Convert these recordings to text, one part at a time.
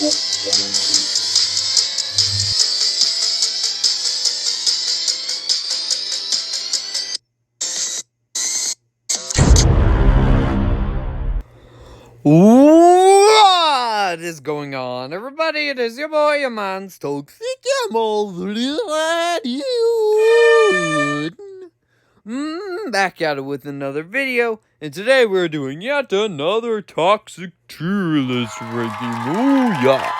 What is going on, everybody? It is your boy, your man's Toxic back at it with another video, and today we're doing yet another Toxic tier list ranking. Ooh, yeah.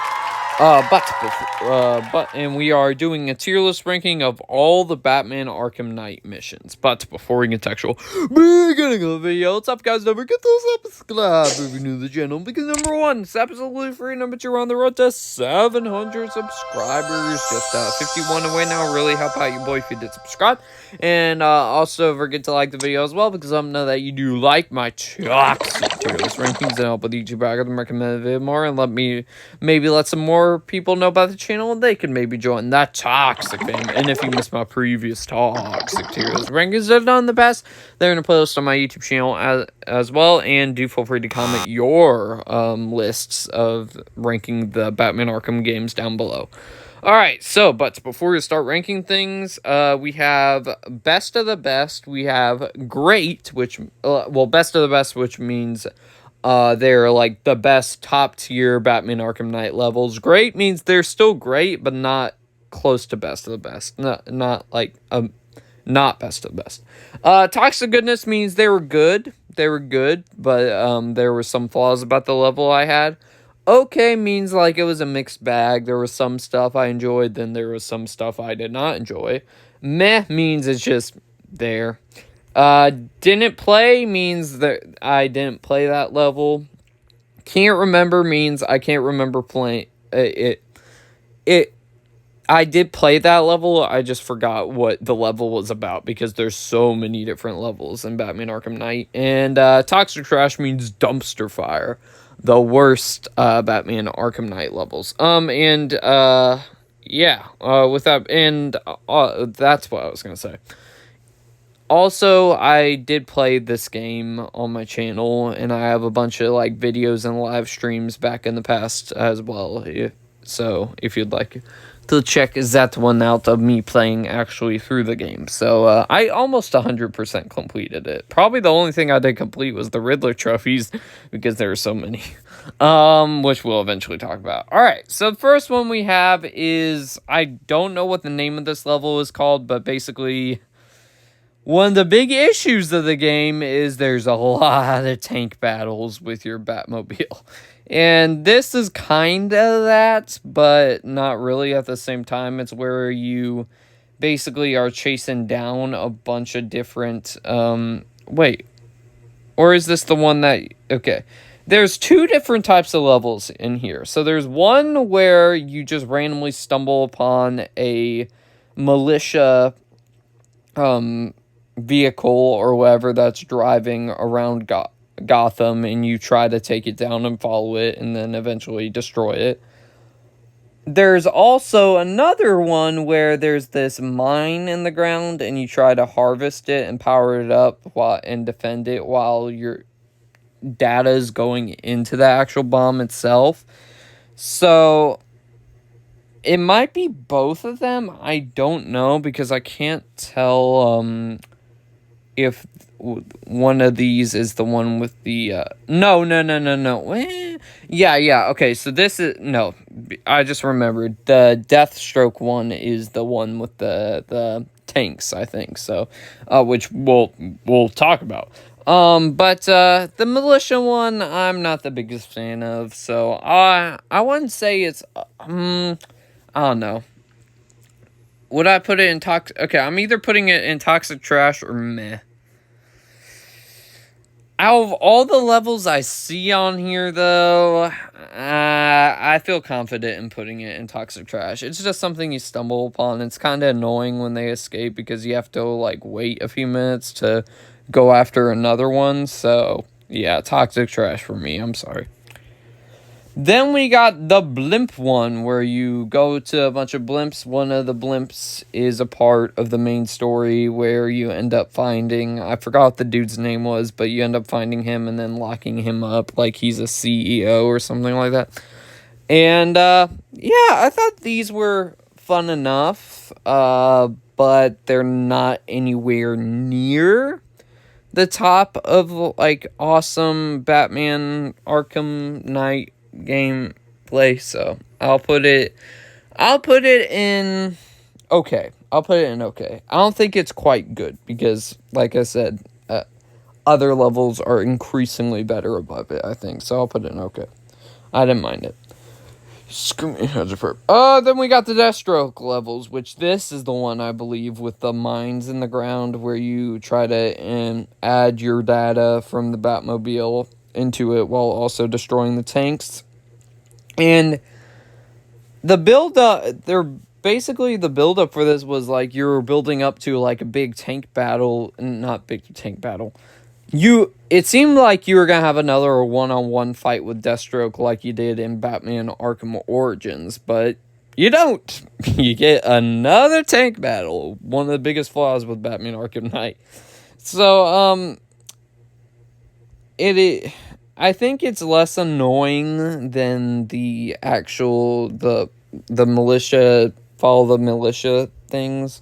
And we are doing a tier list ranking of all the Batman Arkham Knight missions. But before we get to actual beginning of the video, what's up, guys? Don't forget to subscribe if you're new to the channel, because number one, it's absolutely free. Number two, we're on the road to 700 subscribers. Just 51 away now. Really help out your boy if you did subscribe. And also, don't forget to like the video as well, because I know that you do like my toxic tier list rankings, and help with YouTube algorithm recommend the video more, and maybe let some more people know about the channel, and they can maybe join that toxic fame. And if you missed my previous toxic tier list rankings that I've done in the past, they're in a playlist on my YouTube channel as well. And do feel free to comment your lists of ranking the Batman Arkham games down below. Alright, but before we start ranking things, we have best of the best. We have great, which, best of the best, which means they're like the best top tier Batman Arkham Knight levels. Great means they're still great, but not close to best of the best. Not best of the best. Toxic goodness means they were good. They were good, but there were some flaws about the level I had. Okay means like it was a mixed bag. There was some stuff I enjoyed, then there was some stuff I did not enjoy. Meh means it's just there. Didn't play means that I didn't play that level. Can't remember means I can't remember playing it. I did play that level, I just forgot what the level was about, because there's so many different levels in Batman Arkham Knight. And toxic trash means dumpster fire. The worst Batman Arkham Knight levels. With that, and that's what I was gonna say. Also, I did play this game on my channel, and I have a bunch of like videos and live streams back in the past as well. So if you'd like to check that one out of me playing actually through the game. So I almost 100% completed it. Probably the only thing I did complete was the Riddler trophies, because there are so many, which we'll eventually talk about. All right, so the first one we have is, I don't know what the name of this level is called, but basically one of the big issues of the game is there's a lot of tank battles with your Batmobile. And this is kind of that, but not really at the same time. It's where you basically are chasing down a bunch of different, wait. Or is this the one that, okay. There's two different types of levels in here. So there's one where you just randomly stumble upon a militia, vehicle or whatever that's driving around Gotham, and you try to take it down and follow it and then eventually destroy it. There's also another one where there's this mine in the ground, and you try to harvest it and power it up and defend it while your data is going into the actual bomb itself. So it might be both of them. I don't know, because I can't tell if one of these is the one with the no. Okay, so this is, no, I just remembered, the Deathstroke one is the one with the tanks, I think. So which we'll talk about. But the militia one I'm not the biggest fan of, so I wouldn't say it's I don't know. Would I put it in toxic? Okay, I'm either putting it in toxic trash or meh. Out of all the levels I see on here, though, I feel confident in putting it in toxic trash. It's just something you stumble upon. It's kind of annoying when they escape, because you have to like wait a few minutes to go after another one. So yeah, toxic trash for me. I'm sorry. Then we got the blimp one, where you go to a bunch of blimps. One of the blimps is a part of the main story where you end up finding, I forgot what the dude's name was, but you end up finding him and then locking him up like he's a CEO or something like that. And, yeah, I thought these were fun enough, but they're not anywhere near the top of, like, awesome Batman Arkham Knight gameplay, so I'll put it in okay. I'll put it in okay. I don't think it's quite good, because, like I said, other levels are increasingly better above it, I think, so I'll put it in okay. I didn't mind it. Screw me, then we got the Deathstroke levels, which this is the one, I believe, with the mines in the ground where you try to add your data from the Batmobile into it while also destroying the tanks. And the build-up, the build-up for this was, like, you were building up to, like, a big tank battle, not big tank battle. It seemed like you were going to have another one-on-one fight with Deathstroke like you did in Batman Arkham Origins, but you don't. You get another tank battle, one of the biggest flaws with Batman Arkham Knight. So, I think it's less annoying than the actual, the militia, follow the militia things,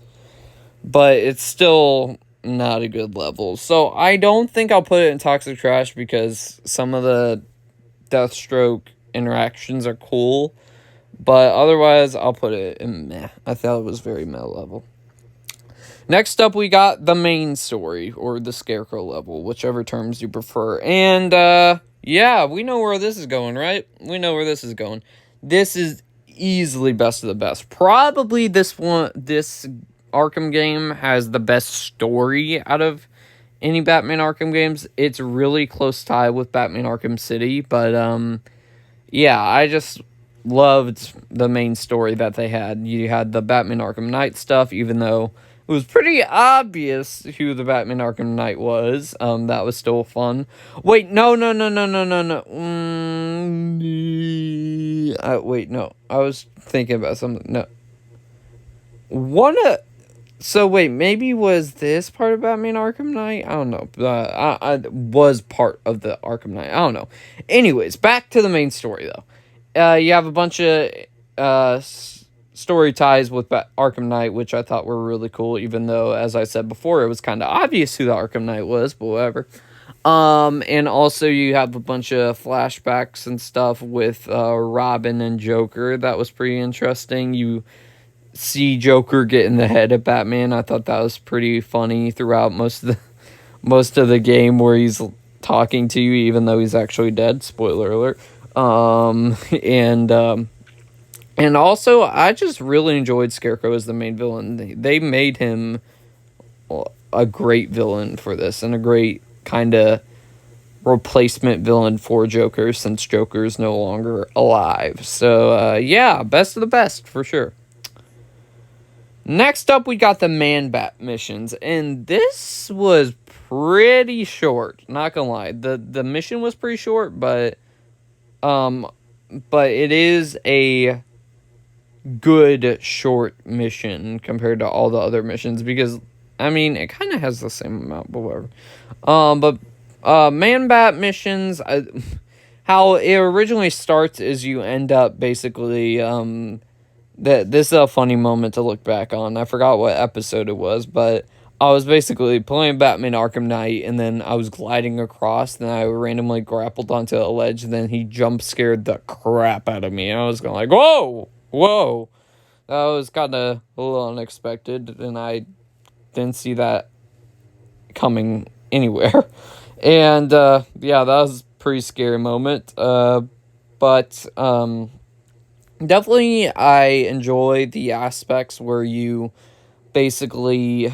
but it's still not a good level. So I don't think I'll put it in Toxic Trash, because some of the Deathstroke interactions are cool, but otherwise I'll put it in meh. I thought it was very meh level. Next up, we got the main story, or the Scarecrow level, whichever terms you prefer. And, yeah, we know where this is going, right? We know where this is going. This is easily best of the best. Probably this Arkham game has the best story out of any Batman Arkham games. It's really close tie with Batman Arkham City, but yeah, I just loved the main story that they had. You had the Batman Arkham Knight stuff, even though it was pretty obvious who the Batman Arkham Knight was. That was still fun. Wait, no. Wait, no. I was thinking about something. No. So wait, maybe was this part of Batman Arkham Knight? I don't know. I was part of the Arkham Knight. I don't know. Anyways, back to the main story, though. You have a bunch of story ties with Arkham Knight, which I thought were really cool, even though, as I said before, it was kind of obvious who the Arkham Knight was, but whatever. And also you have a bunch of flashbacks and stuff with Robin and Joker. That was pretty interesting. You see Joker get in the head of Batman. I thought that was pretty funny throughout most of the game, where he's talking to you even though he's actually dead. Spoiler alert. And also, I just really enjoyed Scarecrow as the main villain. They made him a great villain for this, and a great kind of replacement villain for Joker, since Joker's no longer alive. So, yeah, best of the best, for sure. Next up, we got the Man-Bat missions, and this was pretty short, not gonna lie. The mission was pretty short, but it is a good short mission compared to all the other missions, because, I mean, it kind of has the same amount, but whatever. Man-Bat missions, how it originally starts is you end up basically, this is a funny moment to look back on. I forgot what episode it was, but I was basically playing Batman Arkham Knight, and then I was gliding across, and I randomly grappled onto a ledge, and then he jump scared the crap out of me. And I was going like, whoa! That was kind of a little unexpected, and I didn't see that coming anywhere. And, yeah, that was a pretty scary moment. But definitely I enjoy the aspects where you basically,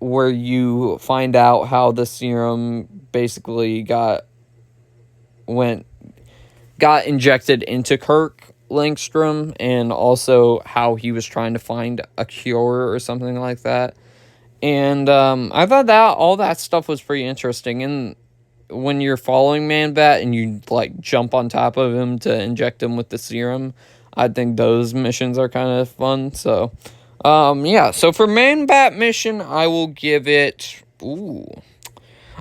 where you find out how the serum basically got injected into Kirk Langstrom, and also how he was trying to find a cure or something like that. And I thought that all that stuff was pretty interesting. And when you're following Man-Bat and you like jump on top of him to inject him with the serum, I think those missions are kind of fun. So yeah, so for Man-Bat mission, I will give it, I'll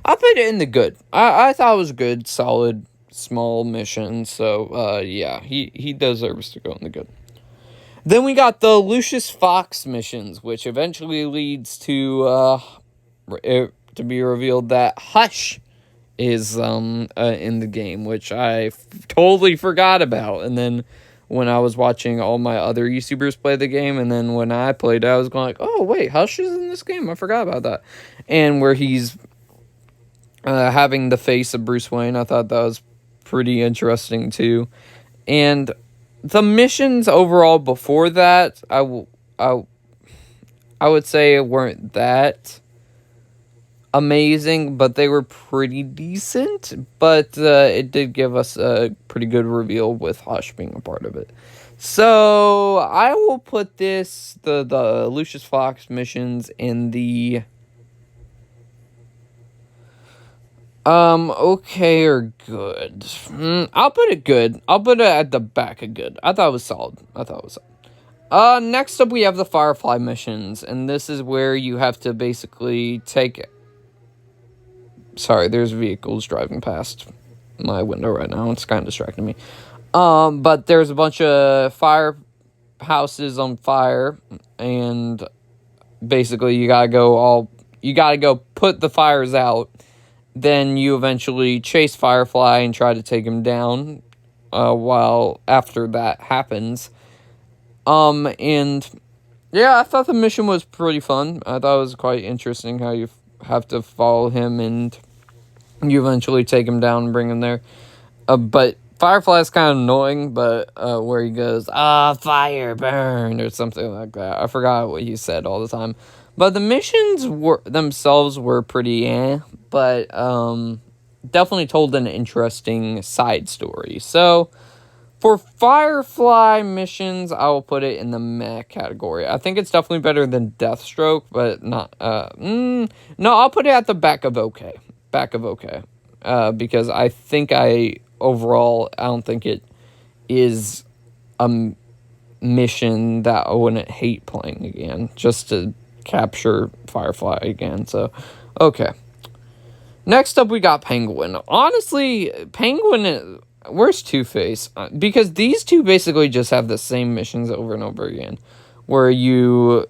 put it in the good. I thought it was good, solid small mission. So, yeah, he deserves to go in the good. Then we got the Lucius Fox missions, which eventually leads to it to be revealed that Hush is in the game, which I totally forgot about. And then when I was watching all my other YouTubers play the game, and then when I played it, I was going like, oh wait, Hush is in this game. I forgot about that. And where he's having the face of Bruce Wayne, I thought that was pretty interesting too. And the missions overall before that, I would say weren't that amazing, but they were pretty decent. But it did give us a pretty good reveal with Hush being a part of it. So I will put the Lucius Fox missions in the okay or good. I'll put it good. I'll put it at the back of good. I thought it was solid. Next up we have the Firefly missions, and this is where you have to basically take... Sorry, there's vehicles driving past my window right now. It's kind of distracting me. But there's a bunch of firehouses on fire, and basically you gotta go put the fires out. Then you eventually chase Firefly and try to take him down while after that happens. And yeah, I thought the mission was pretty fun. I thought it was quite interesting how you have to follow him and you eventually take him down and bring him there. But Firefly's kind of annoying, but where he goes, fire, burn, or something like that. I forgot what he said all the time. But the missions themselves were pretty but definitely told an interesting side story. So, for Firefly missions, I will put it in the meh category. I think it's definitely better than Deathstroke, but not, no, I'll put it at the back of okay. Because I think overall, I don't think it is a mission that I wouldn't hate playing again, just to capture Firefly again, so, okay. Next up, we got Penguin. Honestly, Penguin, where's Two-Face? Because these two basically just have the same missions over and over again, where you...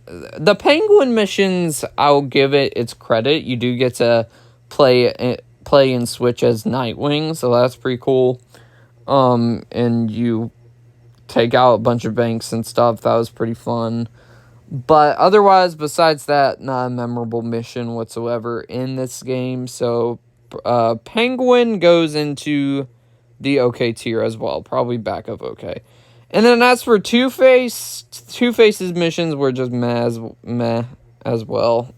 the Penguin missions, I'll give it its credit. You do get to play and switch as Nightwing, so that's pretty cool. And you take out a bunch of banks and stuff. That was pretty fun. But otherwise, besides that, not a memorable mission whatsoever in this game. So, Penguin goes into the okay tier as well. Probably back of okay. And then as for Two-Face, Two-Face's missions were just meh as well.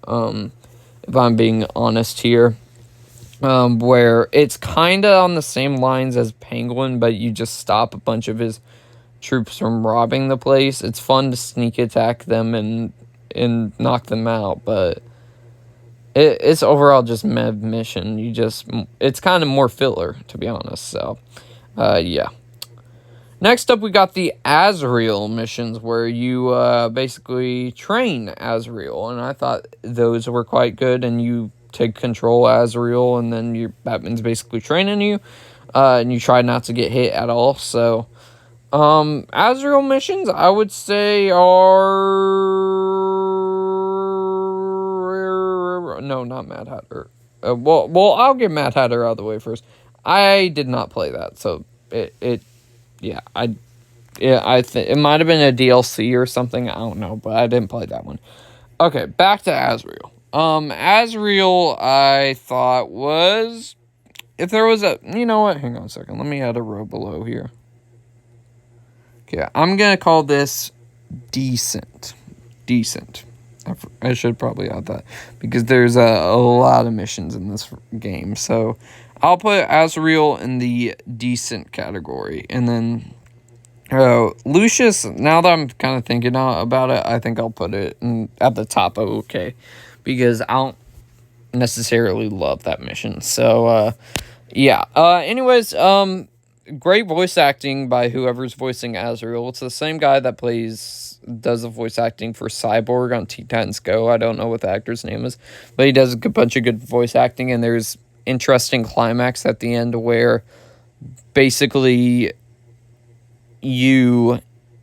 If I'm being honest here. Where it's kind of on the same lines as Penguin, but you just stop a bunch of his troops from robbing the place. It's fun to sneak attack them and knock them out, but it's overall just meh mission. It's kind of more filler, to be honest. So, yeah. Next up, we got the Azrael missions, where you basically train Azrael, and I thought those were quite good. And you take control of Azrael, and then Batman's basically training you, and you try not to get hit at all. So. Azrael missions, I would say, are... No, not Mad Hatter. Well, I'll get Mad Hatter out of the way first. I did not play that, so it I think it might have been a DLC or something, I don't know, but I didn't play that one. Okay, back to Azrael. Azrael, I thought was... If there was a... You know what? Hang on a second. Let me add a row below here. Okay, I'm going to call this decent. Decent. I should probably add that, because there's a lot of missions in this game. So, I'll put Azrael in the decent category. And then, Lucius, now that I'm kind of thinking about it, I think I'll put it at the top of okay. Because I don't necessarily love that mission. So, yeah. Anyways, great voice acting by whoever's voicing Azrael. It's the same guy that does the voice acting for Cyborg on Teen Titans Go. I don't know what the actor's name is, but he does a bunch of good voice acting, and there's interesting climax at the end where basically you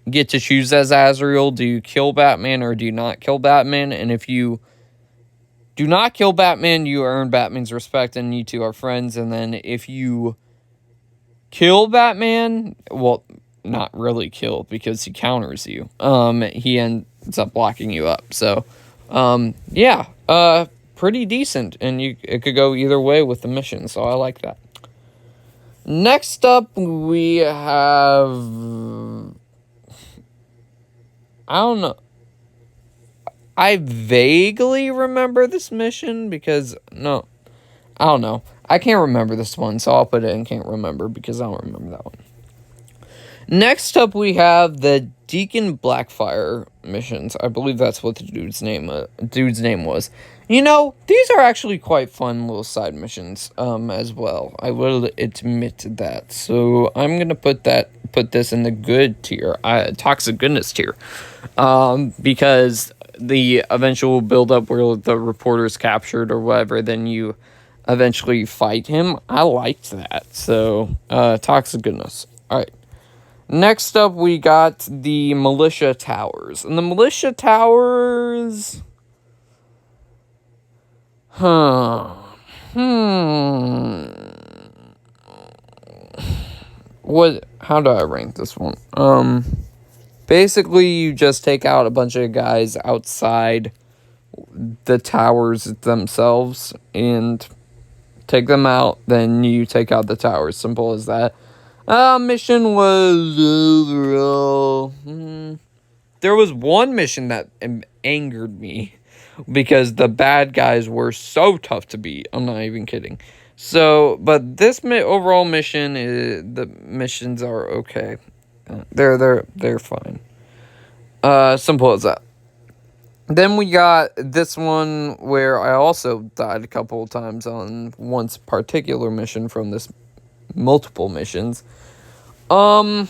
get to choose as Azrael. Do you kill Batman or do you not kill Batman? And if you do not kill Batman, you earn Batman's respect and you two are friends. And then if you kill Batman, well, not really kill because he counters you. He ends up locking you up. So, yeah, pretty decent. And it could go either way with the mission. So I like that. Next up, we have... I don't know. I vaguely remember this mission because... No. I don't know. I can't remember this one, so I'll put it in can't remember because I don't remember that one. Next up, we have the Deacon Blackfire missions. I believe that's what the dude's name was. You know, these are actually quite fun little side missions as well. I will admit that. So I'm gonna put this in the good tier, toxic goodness tier, because the eventual build up where the reporter's captured or whatever, then you eventually fight him. I liked that. So toxic goodness. All right. Next up, we got the Militia Towers. And the Militia Towers... How do I rank this one? Basically, you just take out a bunch of guys outside the towers themselves and take them out, then you take out the towers. Simple as that. Mission was overall... There was one mission that angered me because the bad guys were so tough to beat. I'm not even kidding. So, but this overall mission, the missions are okay. They're fine. Simple as that. Then we got this one where I also died a couple of times on one particular mission from this multiple missions. I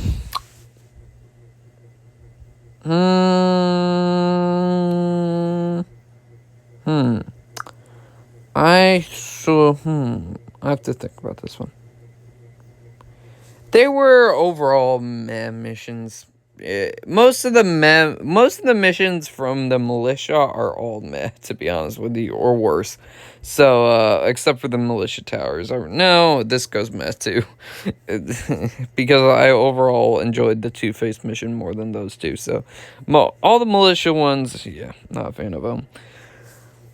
have to think about this one. They were overall meh missions. Most of the missions from the militia are all meh, to be honest with you, or worse. So, except for the militia towers. No, this goes meh too. Because I overall enjoyed the Two-Face mission more than those two. So, all the militia ones, yeah, not a fan of them.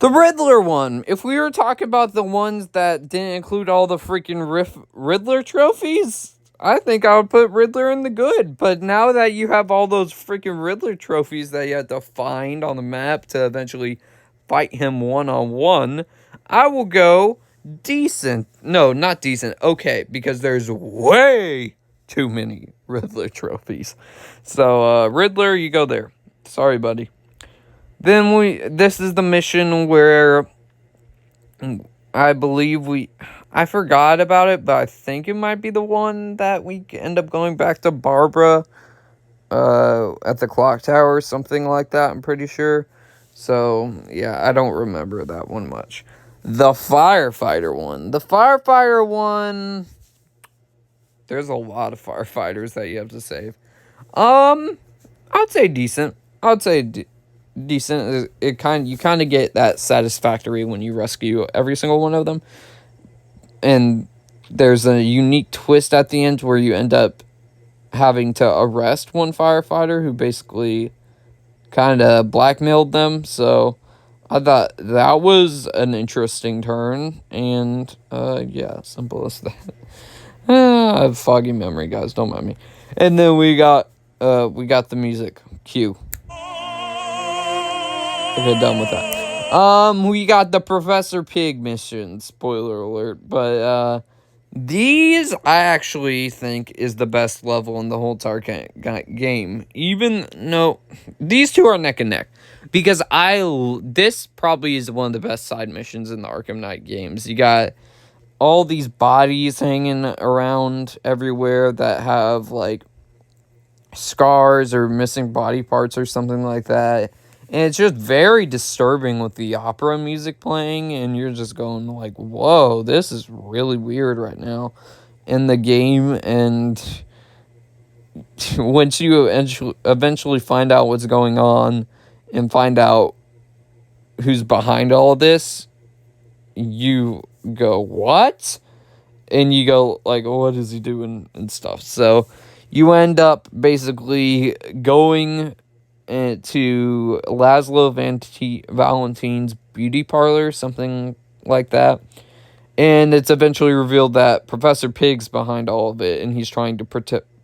The Riddler one. If we were talking about the ones that didn't include all the freaking Riddler trophies, I think I would put Riddler in the good. But now that you have all those freaking Riddler trophies that you have to find on the map to eventually fight him one-on-one, I will go decent. No, not decent. Okay, because there's way too many Riddler trophies. So, Riddler, you go there. Sorry, buddy. Then this is the mission where I believe I forgot about it, but I think it might be the one that we end up going back to Barbara at the clock tower, something like that, I'm pretty sure. So, yeah, I don't remember that one much. The firefighter one. The firefighter one, there's a lot of firefighters that you have to save. I'd say decent. Decent. You kind of get that satisfactory when you rescue every single one of them. And there's a unique twist at the end where you end up having to arrest one firefighter who basically kind of blackmailed them. So I thought that was an interesting turn. And yeah, simple as that. I have foggy memory, guys. Don't mind me. And then we got the music cue. Okay, done with that. We got the Professor Pig mission. Spoiler alert. But, these, I actually think, is the best level in the whole entire game. Even, no, these two are neck and neck. Because this probably is one of the best side missions in the Arkham Knight games. You got all these bodies hanging around everywhere that have, like, scars or missing body parts or something like that. And it's just very disturbing with the opera music playing, and you're just going like, whoa, this is really weird right now in the game. And once you eventually find out what's going on and find out who's behind all this, you go, what? And you go like, what is he doing and stuff. So you end up basically going to Laszlo Valentine's beauty parlor, something like that. And it's eventually revealed that Professor Pig's behind all of it, and he's trying to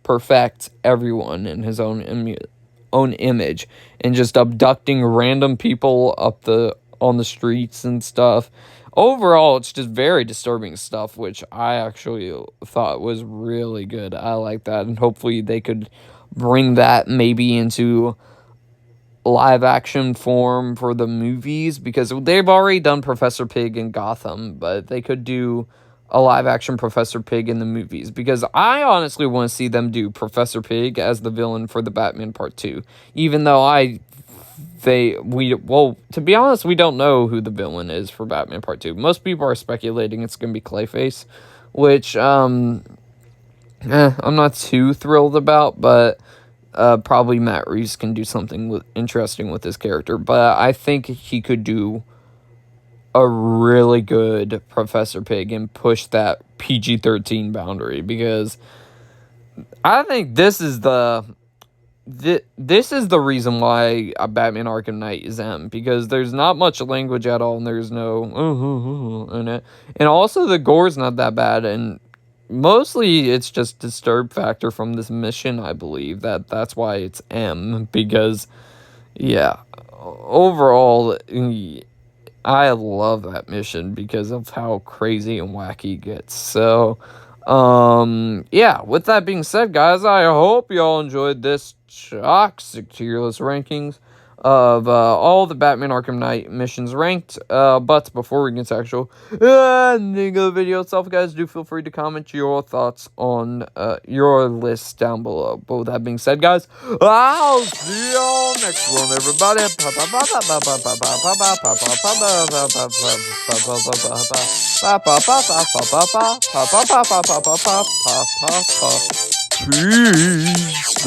perfect everyone in his own image, and just abducting random people on the streets and stuff. Overall, it's just very disturbing stuff, which I actually thought was really good. I like that, and hopefully they could bring that maybe into live action form for the movies, because they've already done Professor Pig in Gotham, but they could do a live action Professor Pig in the movies, because I honestly want to see them do Professor Pig as the villain for the Batman Part 2, even though to be honest, we don't know who the villain is for Batman Part 2. Most people are speculating it's going to be Clayface, which I'm not too thrilled about, but probably Matt Reeves can do something interesting with his character. But I think he could do a really good Professor Pig and push that PG-13 boundary, because I think this is the reason why a Batman Arkham Knight is M, because there's not much language at all, and there's no in it, and also the gore's not that bad, and mostly it's just disturb factor from this mission. I believe that's why it's M, because yeah, overall I love that mission because of how crazy and wacky it gets. So yeah, with that being said, guys, I hope y'all enjoyed this toxic tier list rankings of all the Batman Arkham Knight missions ranked. But before we get to actual ending of the video itself, guys, do feel free to comment your thoughts on your list down below. But with that being said, guys, I'll see y'all next one, everybody. Peace.